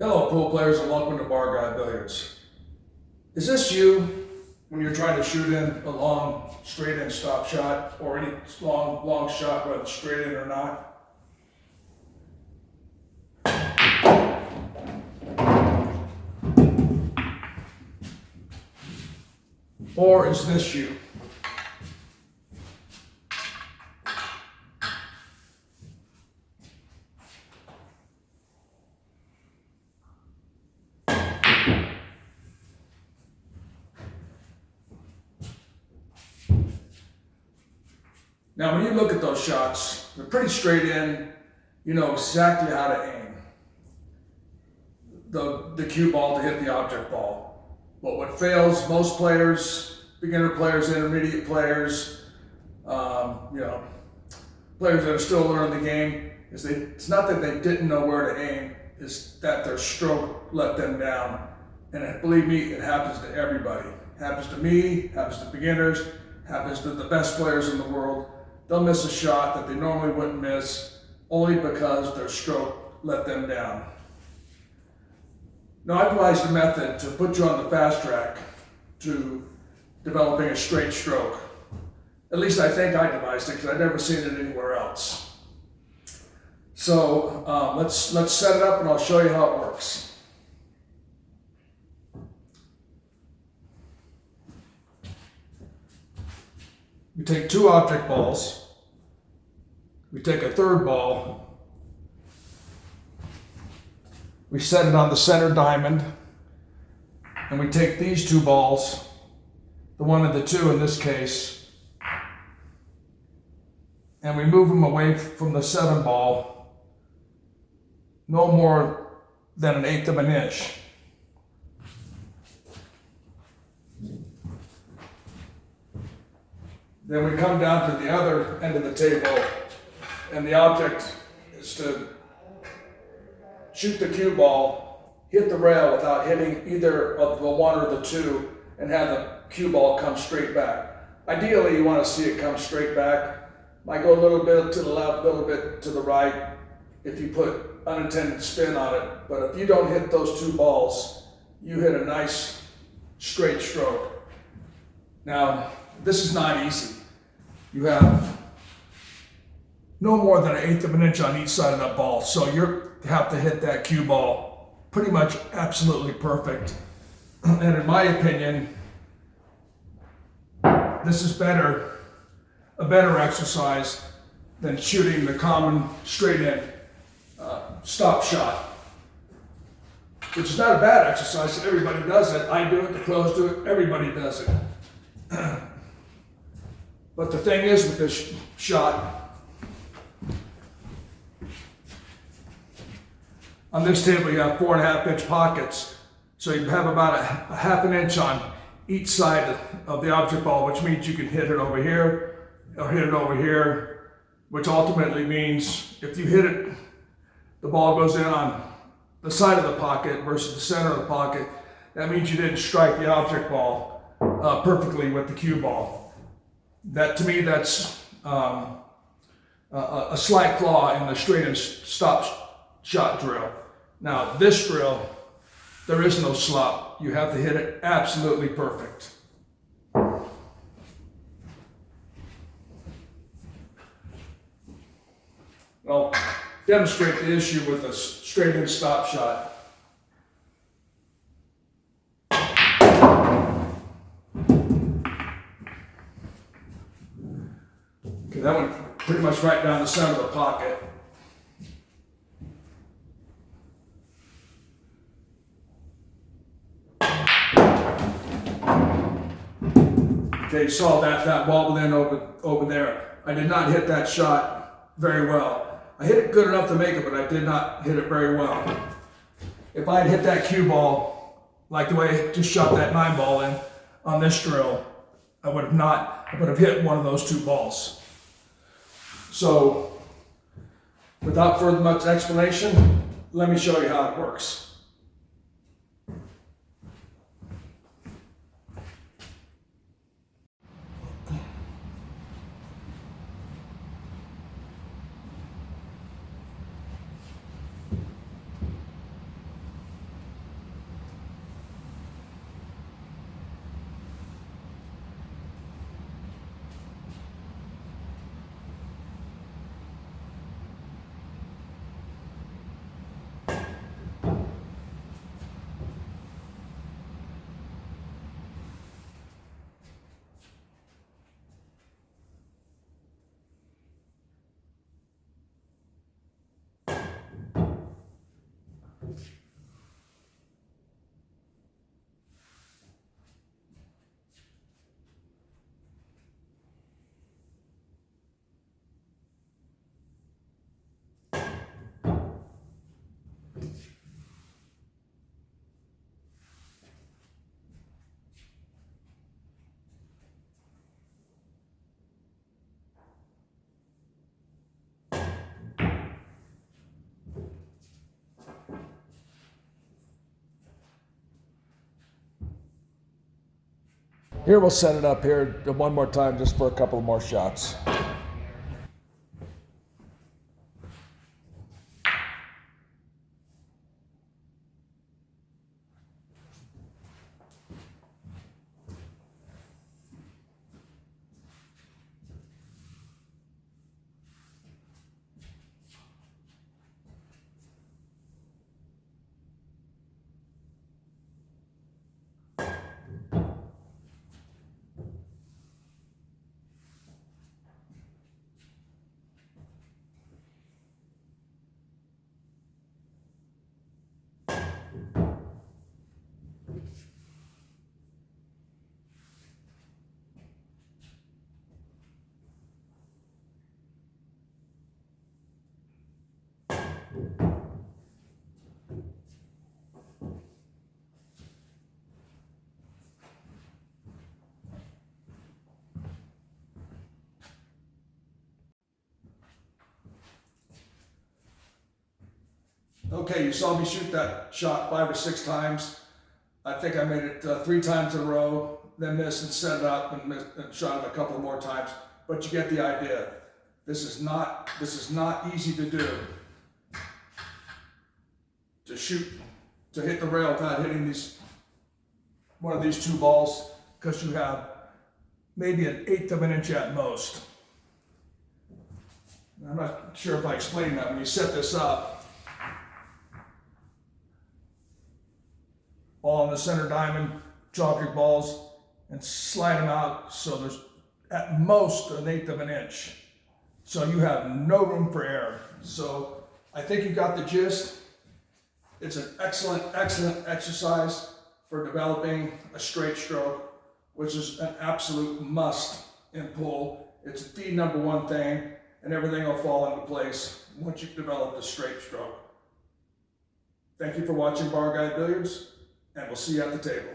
Hello, pool players, and welcome to Bar Guy Billiards. Is this you when you're trying to shoot in a long straight-in stop shot, or any long shot, whether straight in or not? Or is this you? Now, when you look at those shots, they're pretty straight in. You know exactly how to aim the cue ball to hit the object ball. But what fails most players, beginner players, intermediate players, players that are still learning the game, is it's not that they didn't know where to aim, it's that their stroke let them down. And believe me, it happens to everybody. It happens to me, happens to beginners, happens to the best players in the world. They'll miss a shot that they normally wouldn't miss only because their stroke let them down. Now, I devised a method to put you on the fast track to developing a straight stroke. At least I think I devised it, because I've never seen it anywhere else. So let's set it up and I'll show you how it works. We take two object balls. We take a third ball. We set it on the center diamond. And we take these two balls, the one and the two in this case, and we move them away from the 7 ball, no more than 1/8 of an inch. Then we come down to the other end of the table, and the object is to shoot the cue ball, hit the rail without hitting either of the 1 or the 2, and have the cue ball come straight back. Ideally, you want to see it come straight back. Might go a little bit to the left, a little bit to the right if you put unintended spin on it. But if you don't hit those 2 balls, you hit a nice straight stroke. Now, this is not easy. You have no more than 1/8 of an inch on each side of that ball. So you have to hit that cue ball pretty much absolutely perfect. And in my opinion, this is a better exercise than shooting the common straight in stop shot, which is not a bad exercise. Everybody does it. I do it, the pros do it, everybody does it. But the thing is with this shot, on this table you have 4.5 inch pockets, so you have about a 1/2 inch on each side of the object ball, which means you can hit it over here or hit it over here, which ultimately means if you hit it, the ball goes in on the side of the pocket versus the center of the pocket. That means you didn't strike the object ball perfectly with the cue ball. That, to me, that's a slight flaw in the straight and stop shot drill. Now, this drill, there is no slop. You have to hit it absolutely perfect. I'll demonstrate the issue with a straight in stop shot. Okay, that went pretty much right down the center of the pocket. Okay, you saw that ball went in over there. I did not hit that shot very well. I hit it good enough to make it, but I did not hit it very well. If I had hit that cue ball like the way I just shot that 9 ball in on this drill, I would have hit one of those 2 balls. So, without further much explanation, let me show you how it works. Here we'll set it up here one more time just for a couple more shots. Okay, you saw me shoot that shot 5 or 6 times. I think I made it 3 times in a row, then missed and set it up and shot it a couple more times. But you get the idea. This is not easy to do. To shoot, to hit the rail without hitting one of these 2 balls, because you have maybe 1/8 of an inch at most. I'm not sure if I explained that. When you set this up, all in the center diamond, drop your balls and slide them out so there's at most 1/8 of an inch. So you have no room for error. So I think you got the gist. It's an excellent, excellent exercise for developing a straight stroke, which is an absolute must in pool. It's the #1 thing, and everything will fall into place once you've developed a straight stroke. Thank you for watching Bar Guy Billiards, and we'll see you at the table.